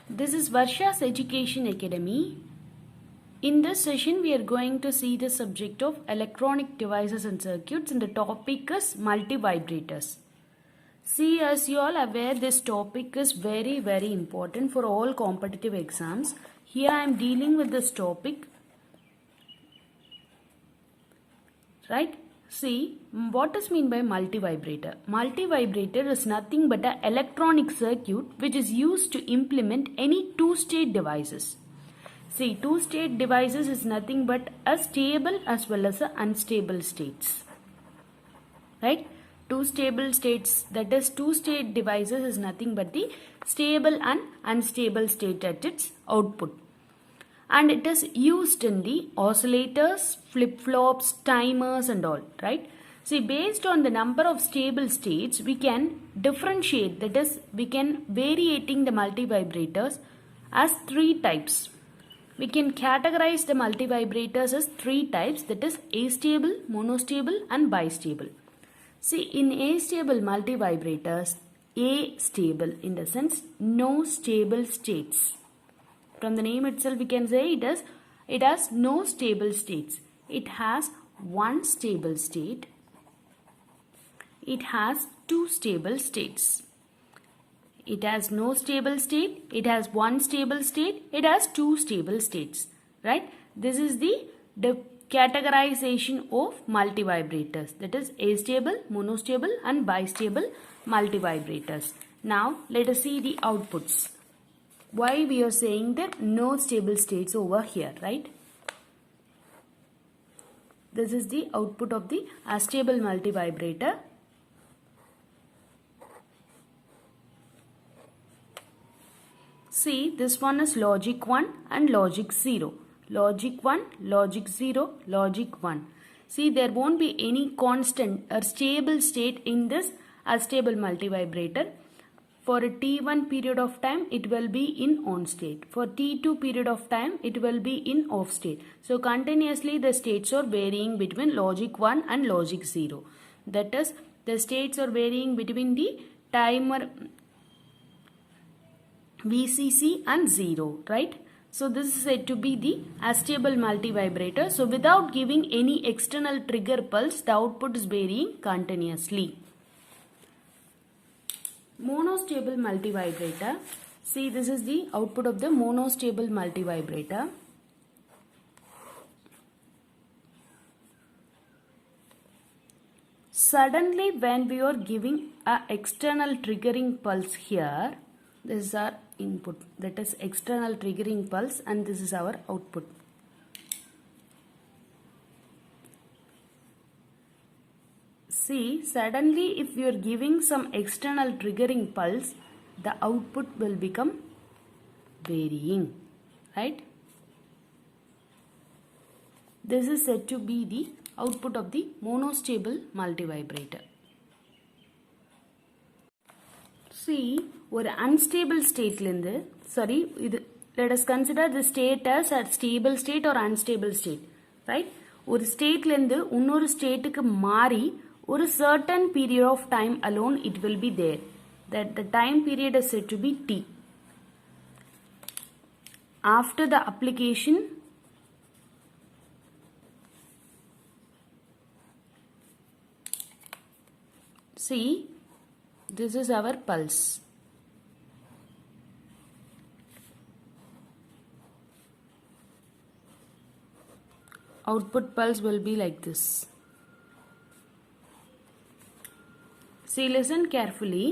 This is Varsha's Education Academy. In this session, we are going to see the subject of electronic devices and circuits, and the topic is multivibrators. See, as you all aware, this topic is very important for all competitive exams. Here I am dealing with this topic, right? See, what is mean by multivibrator? Multivibrator is nothing but an electronic circuit which is used to implement any two-state devices. See, two-state devices is nothing but a stable as well as a unstable states. Right? Two stable states, that is two-state devices is nothing but the stable and unstable state at its output. And it is used in the oscillators, flip-flops, timers and all, right? See, based on the number of stable states, we can differentiate, that is, we can variating the multivibrators as three types. We can categorize the multivibrators as three types, that is astable, monostable and bistable. See, in astable multivibrators, A stable in the sense no stable states. From the name itself we can say it has no stable states. It has one stable state. It has two stable states. It has no stable state. It has one stable state. It has two stable states. Right? This is the categorization of multivibrators. That is astable, monostable and bistable multivibrators. Now let us see the outputs. Why we are saying that no stable states over here, right? This is the output of the astable multivibrator. See, this one is logic 1 and logic 0. Logic 1, logic 0, logic 1. See, there won't be any constant or stable state in this astable multivibrator. For a T1 period of time, it will be in on state. For T2 period of time, it will be in off state. So, continuously the states are varying between logic 1 and logic 0. That is, the states are varying between the timer VCC and 0, right? So, this is said to be the astable multivibrator. So, without giving any external trigger pulse, the output is varying continuously. Monostable multivibrator. See, this is the output of the monostable multivibrator. Suddenly, when we are giving a external triggering pulse here, this is our input, that is external triggering pulse, and this is our output. See, suddenly if you are giving some external triggering pulse, the output will become varying, right? This is said to be the output of the monostable multivibrator. See, ஒரு unstable state let us consider the state as a stable state or unstable state, right? ஒரு stateலேருந்து இன்னொரு stateக்கு மாறி ஒரு certain period of time alone it will be there. That the time period is said to be T. After the application, see, this is our pulse. Output pulse will be like this. See, listen carefully.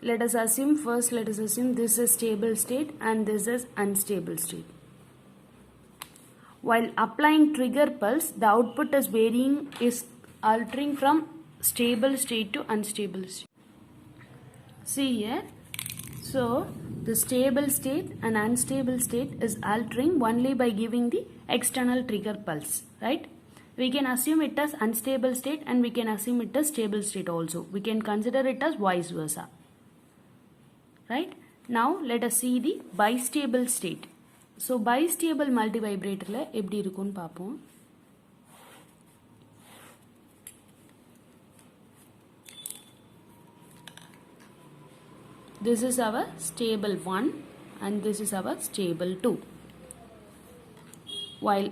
Let us assume this is stable state and this is unstable state. While applying trigger pulse, the output is altering from stable state to unstable state. See here. So, the stable state and unstable state is altering only by giving the external trigger pulse, right? We can assume it as unstable state and we can assume it as stable state also. We can consider it as vice versa. Right? Now, let us see the bistable state. So, bistable multivibrator la eppadi irukkum paapom. This is our stable one and this is our stable 2. While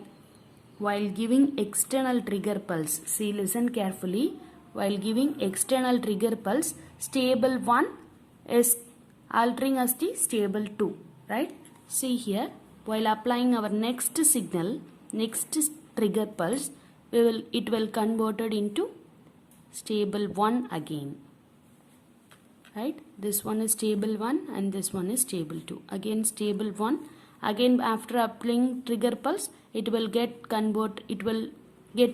giving external trigger pulse, see, listen carefully, while giving external trigger pulse, stable 1 is altering as the stable 2, right? See here, while applying our next signal, next trigger pulse, it will converted into stable 1 again, right? This one is stable 1 and this one is stable 2. Again stable 1. Again after applying trigger pulse, it will get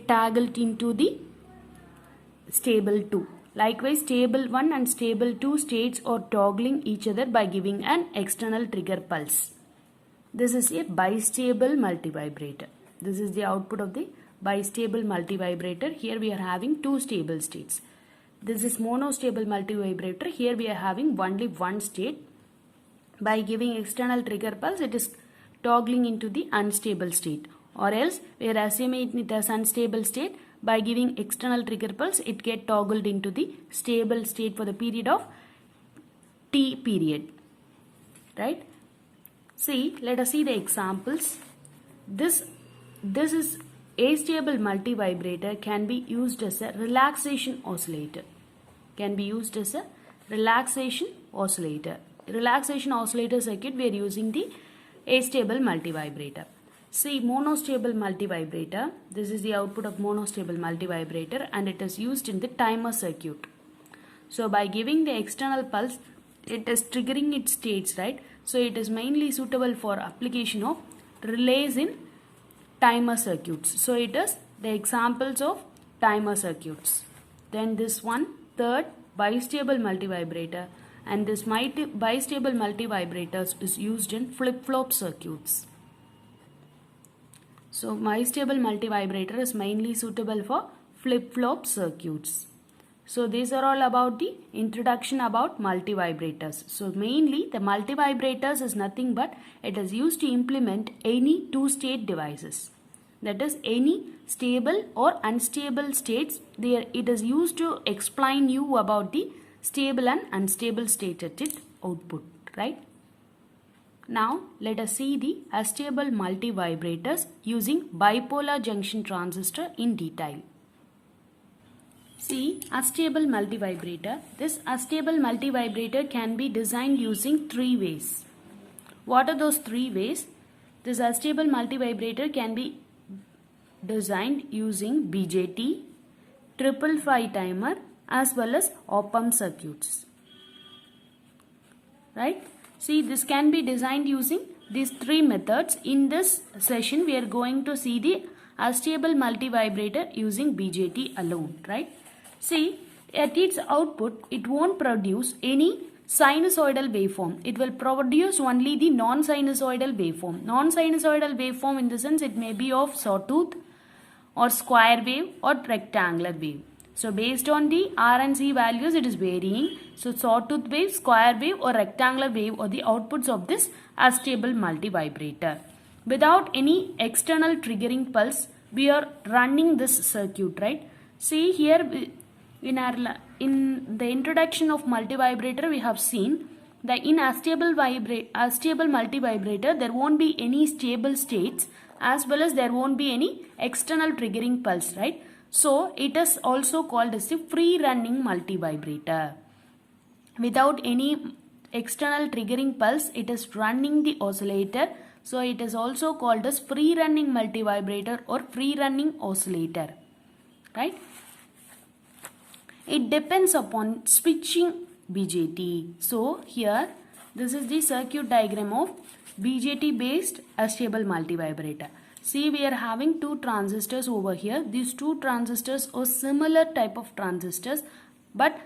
toggled into the stable 2. Likewise, stable 1 and stable 2 states are toggling each other by giving an external trigger pulse. This is a bistable multivibrator. This is the output of the bistable multivibrator. Here we are having two stable states. This is monostable multivibrator. Here we are having only one state. By giving external trigger pulse, it is toggling into the unstable state, or else we are assuming it as unstable state. By giving external trigger pulse, it get toggled into the stable state for the period of T period, right? See, let us see the examples. This is astable multivibrator can be used as a relaxation oscillator. Can be used as a relaxation oscillator. Relaxation oscillator circuit, we are using the astable multivibrator. See, monostable multivibrator. This is the output of monostable multivibrator and it is used in the timer circuit. So by giving the external pulse, it is triggering its states, right? So it is mainly suitable for application of relays in timer circuits. So it is the examples of timer circuits. Then this one, third, bistable multivibrator, and this bistable multivibrators is used in flip-flop circuits. So bistable multivibrator is mainly suitable for flip-flop circuits. So these are all about the introduction about multivibrators. So mainly the multivibrators is nothing but it is used to implement any two-state devices. That is, any stable or unstable states, it is used to explain you about the stable and unstable state at its output, right? Now let us see the astable multivibrators using bipolar junction transistor in detail. See, astable multivibrator. This astable multivibrator can be designed using three ways. What are those three ways? This astable multivibrator can be designed using BJT, 555 timer as well as op-amp circuits. Right? See, this can be designed using these three methods. In this session, we are going to see the astable multivibrator using BJT alone. Right? See, at its output, it won't produce any sinusoidal waveform. It will produce only the non-sinusoidal waveform. Non-sinusoidal waveform in the sense it may be of sawtooth or square wave or rectangular wave. So based on the R and C values, it is varying. So sawtooth wave, square wave or rectangular wave are the outputs of this astable multivibrator. Without any external triggering pulse, we are running this circuit, right? See here in the introduction of multivibrator, we have seen that in astable multivibrator, there won't be any stable states as well as there won't be any external triggering pulse, right? So it is also called as a free running multivibrator. Without any external triggering pulse, it is running the oscillator. So it is also called as free running multivibrator or free running oscillator, right? It depends upon switching BJT. So here this is the circuit diagram of BJT based astable multivibrator. See, we are having two transistors over here. These two transistors are similar type of transistors, but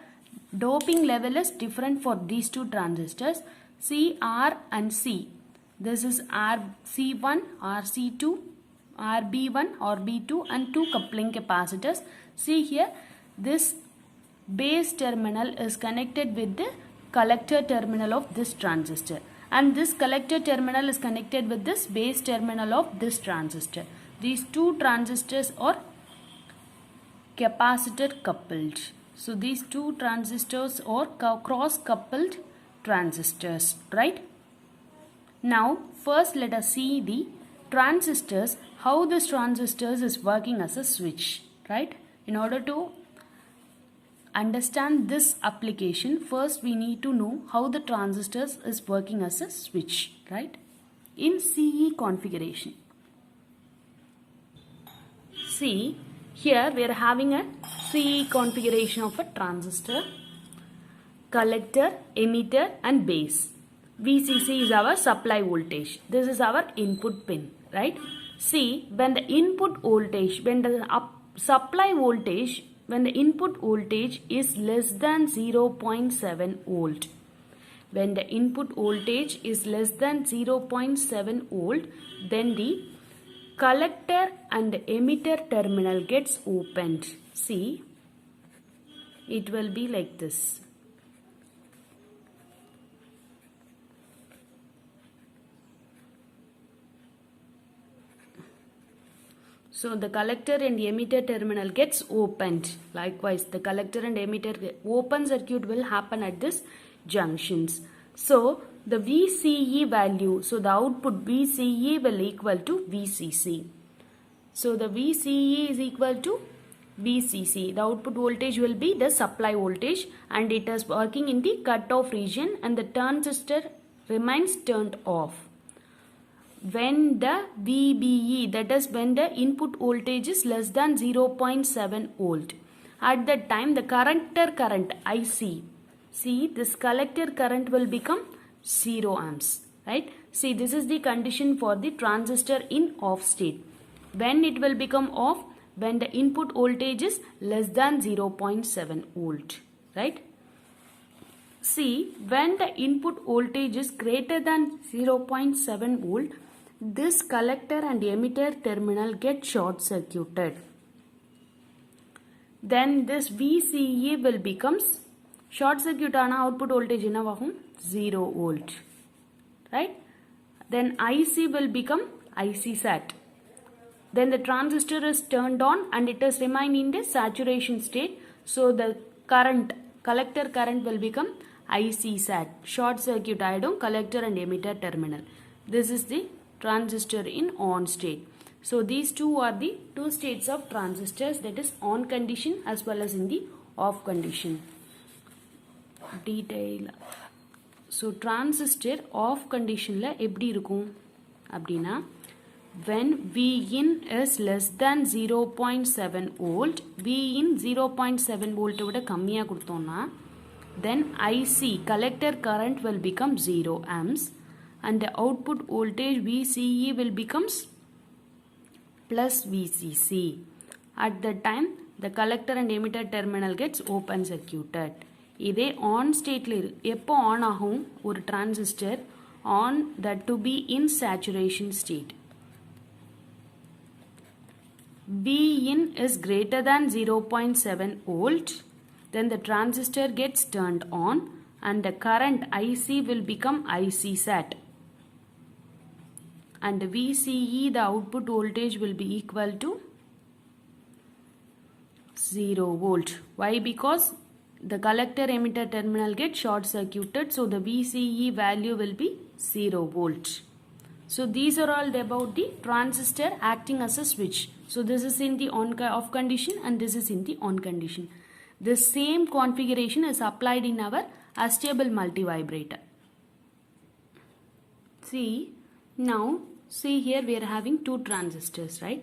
doping level is different for these two transistors. See, R and C. This is RC1, RC2, RB1, RB2 and two coupling capacitors. See here, this base terminal is connected with the collector terminal of this transistor. And this collector terminal is connected with this base terminal of this transistor. These two transistors are capacitor coupled. So these two transistors are cross coupled transistors, right? Now first let us see the transistors, how this transistors is working as a switch, right? In order to understand this application, first we need to know how the transistors is working as a switch, right? In CE configuration. See, here we are having a CE configuration of a transistor, collector, emitter and base. VCC is our supply voltage. This is our input pin, right? See, when the input voltage, when the supply voltage, when the input voltage is less than 0.7 volt. When the input voltage is less than 0.7 volt, then the collector and the emitter terminal gets opened. See, it will be like this. So the collector and emitter terminal gets opened. Likewise, the collector and emitter open circuit will happen at this junctions. So the VCE value, so the output VCE will equal to VCC. So the VCE is equal to VCC. The output voltage will be the supply voltage and it is working in the cutoff region and the transistor remains turned off. When the VBE, that is when the input voltage is less than 0.7 volt. At that time the collector current IC, see this collector current will become 0 amps, right? See, this is the condition for the transistor in off state. When it will become off? When the input voltage is less than 0.7 volt, right? See, when the input voltage is greater than 0.7 volt, this collector and emitter terminal get short circuited. Then this VCE will becomes short circuit ana output voltage enavagum 0 volt, right? Then IC will become IC sat. Then the transistor is turned on and it is remain in the saturation state. So the current, collector current will become IC sat, short circuit iodine collector and emitter terminal. This is the transistor in on state. So these two are the two states of transistors, that is on condition as well as in the off condition. Detail. So transistor off condition la eppadi irukum appadina, when Vin is less than 0.7 volt, Vin 0.7 volt விட கம்மியா கொடுத்தோம்னா, then IC collector current will become 0 amps and the output voltage VCE will becomes plus VCC. At that time the collector and emitter terminal gets open circuited. இதே on state எப்போ on ஆகும் ஒரு transistor? On that to be in saturation state. Vin is greater than 0.7 volt, then the transistor gets turned on and the current IC will become IC sat. And the VCE, the output voltage will be equal to 0 volt. Why? Because the collector emitter terminal gets short circuited, so the VCE value will be 0 volt. So these are all about the transistor acting as a switch. So this is in the off condition and this is in the on condition. The same configuration is applied in our astable multivibrator. See, now see here we are having two transistors, right?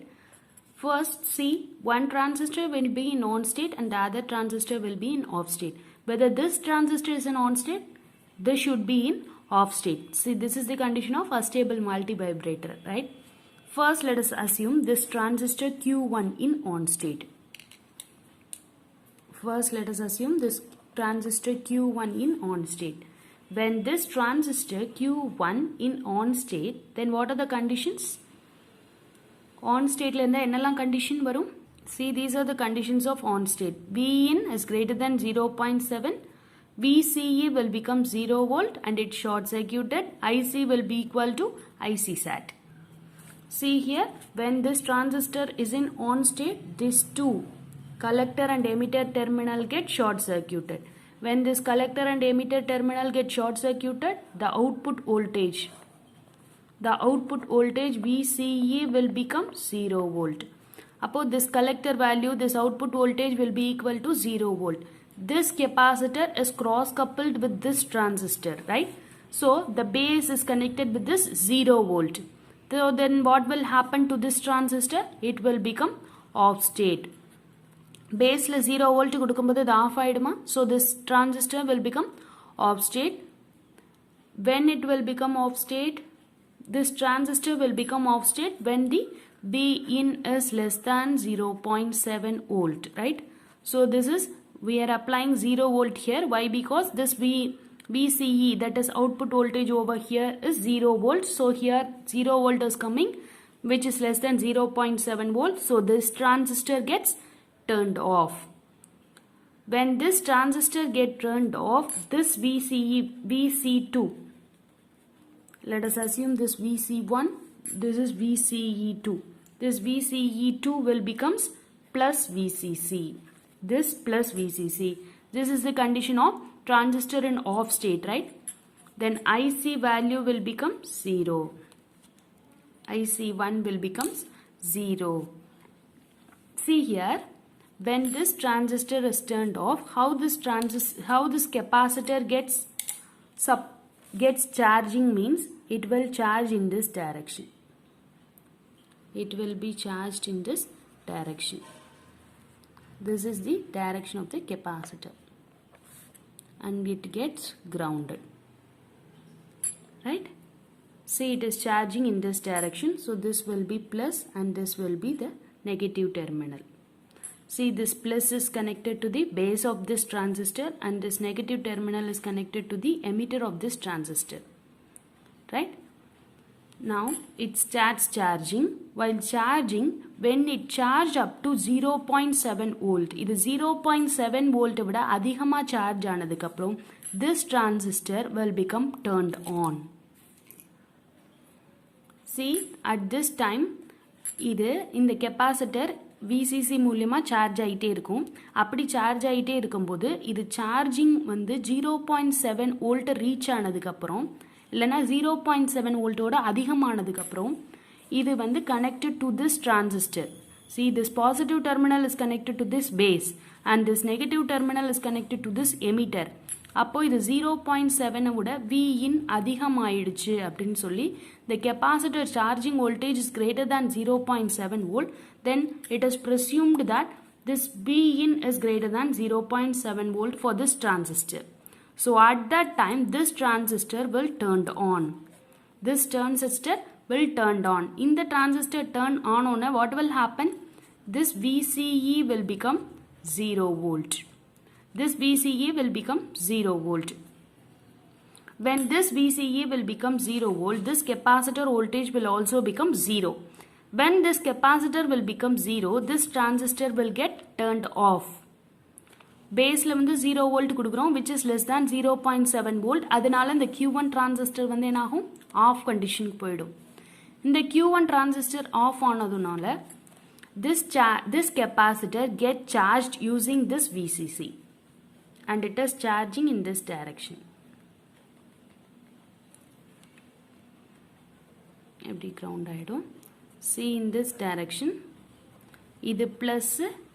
First, see, one transistor will be in on state and the other transistor will be in off state. Whether this transistor is in on state, this should be in off state. See, this is the condition of astable multivibrator, right? First, let us assume this transistor Q1 in on state. First, let us assume this transistor Q1 in on state. When this transistor Q1 in on state, then what are the conditions? On state la indha ennalam condition varum? See, these are the conditions of on state. Vin is greater than 0.7. VCE will become 0 volt and it short circuited. IC will be equal to IC sat. See here, when this transistor is in on state, these two collector and emitter terminal get short circuited. When this collector and emitter terminal get short circuited, the output voltage the output voltage VCE will become 0 volt. Upon this collector value, this output voltage will be equal to 0 volt. This capacitor is cross coupled with this transistor, right? So the base is connected with this 0 volt. So then what will happen to this transistor? It will become off state. Base la 0 volt kudukumbodhu idu off aiduma. So this transistor will become off state. When it will become off state, this transistor will become off state when the B in is less than 0.7 volt, right? So this is, we are applying 0 volt here. Why? Because this VCE, that is output voltage over here, is 0 volt. So here 0 volt is coming, which is less than 0.7 volt. So this transistor gets turned off. When this transistor get turned off, this VC2, let us assume this VC1, this is VCE2. This VCE2 will becomes plus VCC. This plus VCC. This is the condition of transistor in off state, right? Then IC value will become 0. IC1 will becomes 0. See here, when this transistor is turned off, how this capacitor gets charging means it will charge in this direction. It will be charged in this direction. This is the direction of the capacitor, and it gets grounded, right? See, it is charging in this direction, so this will be plus and this will be the negative terminal. See, this plus is connected to the base of this transistor and this negative terminal is connected to the emitter of this transistor, right? Now it starts charging. While charging, when it charged up to 0.7 volt, இது 0.7 volt விட அதிகமா charge ஆனதுக்கு அப்புறம் this transistor will become turned on. See, at this time இது இந்த capacitor VCC மூலமா charge ஆயிட்டே இருக்கும். அப்படி சார்ஜ் ஆயிட்டே இருக்கும்போது இது சார்ஜிங் வந்து 0.7 வோல்ட் ரீச் ஆனதுக்கு அப்புறம் இல்லனா 0.7 வோல்ட்டோட அதிகமானதுக்கு அப்புறம் இது வந்து connected to this transistor. See, this positive terminal is connected to this base and this negative terminal is connected to this emitter. அப்போ இது 0.7 விட Vin அதிகமாயிடுச்சு அப்படினு சொல்லி the capacitor charging voltage is greater than 0.7 volt, then it is presumed that this Vin is greater than 0.7 volt for this transistor. So at that time this transistor will turn on. This transistor will turn on. In the transistor turn on, what will happen? This VCE will become 0 volt. This VCE will become 0 volt. When this VCE will become 0 volt, this capacitor voltage will also become 0. When this capacitor will become 0, this transistor will get turned off. Base la வந்து 0 volt குடுக்குறோம், which is less than 0.7 volt. அதனால இந்த Q1 transistor வந்து என்ன ஆகும்? Off condition போய்டும். இந்த Q1 transistor off ஆனதுனால this capacitor get charged using this VCC and it is charging in this direction. எப்படி ground ஆயிடும்? See, in this direction இது plus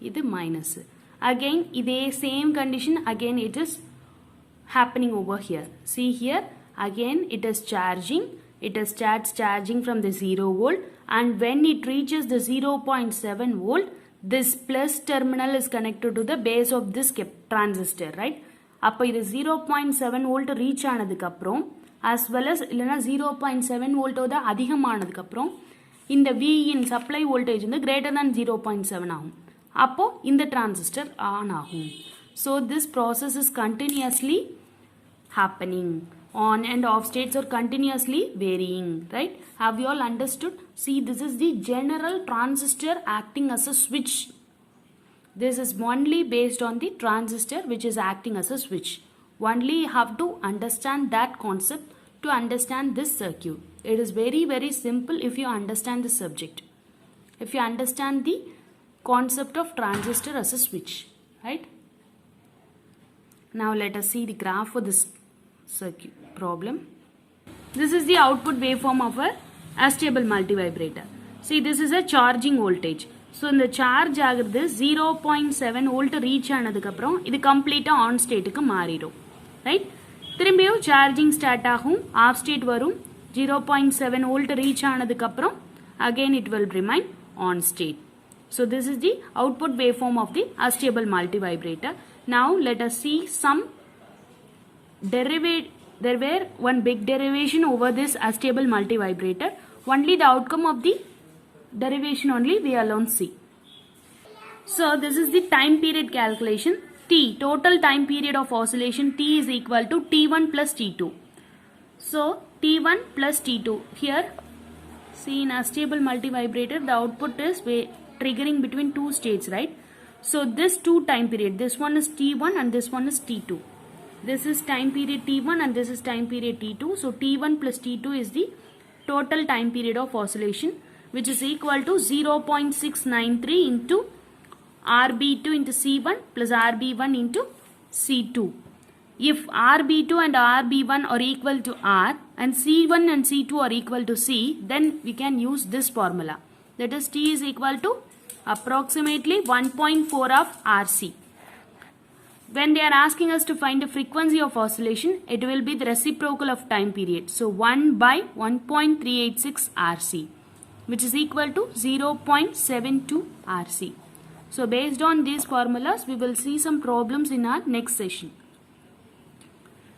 இது minus. Again இதே same condition, again it is happening over here. See here, again it is charging. It starts charging from the 0 volt, and when it reaches the 0.7 volt, this plus terminal is connected to the base of this transistor, right? அப்போ இது 0.7 volt reach ஆனதுக்கு அப்புறம் as well as இல்லனா 0.7 volt ஓட அதிகமானதுக்கு அப்புறம் இந்த Vin supply voltage வந்து greater than 0.7 ஆகும். அப்போ இந்த transistor on ஆகும். So this process is continuously happening. On and off states are continuously varying, right? Have you all understood? See, this is the general transistor acting as a switch. This is only based on the transistor which is acting as a switch. Only you have to understand that concept to understand this circuit. It is very, very simple if you understand the subject. If you understand the concept of transistor as a switch, right? Now let us see the graph for this circuit problem. This is the output waveform of a astable multivibrator. See, this is a charging voltage. So இந்த charge ஆகுறது 0.7 volt reach ஆனதுக்கு அப்புறம் இது கம்ப்ளீட்டா on ஸ்டேட்டுக்கு மாறிடும். Right, திரும்பியும் charging start ஆகும், ஆஃப் ஸ்டேட் வரும், 0.7 volt reach ஆனதுக்கு அப்புறம் again it will remain on state. So this is the output waveform of the astable multivibrator. Now let us see some derivation. There were one big derivation over this astable multivibrator. Only the outcome of the derivation only we alone see. So this is the time period calculation. T, total time period of oscillation, T is equal to T1 plus T2. So T1 plus T2. Here, see, in astable multivibrator, the output is triggering between two states, right? So this two time period, this one is T1 and this one is T2. This is time period T1 and this is time period T2. So T1 plus T2 is the total time period of oscillation, which is equal to 0.693 into RB2 into C1 plus RB1 into C2. If RB2 and RB1 are equal to R and C1 and C2 are equal to C, then we can use this formula. That is, T is equal to approximately 1.4 of RC. When they are asking us to find the frequency of oscillation, it will be the reciprocal of time period. So 1 by 1.386 RC, which is equal to 0.72 RC. So based on these formulas, we will see some problems in our next session.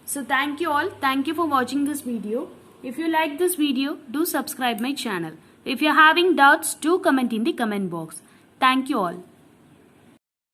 So thank you all. Thank you for watching this video. If you like this video, do subscribe my channel. If you are having doubts, do comment in the comment box. Thank you all.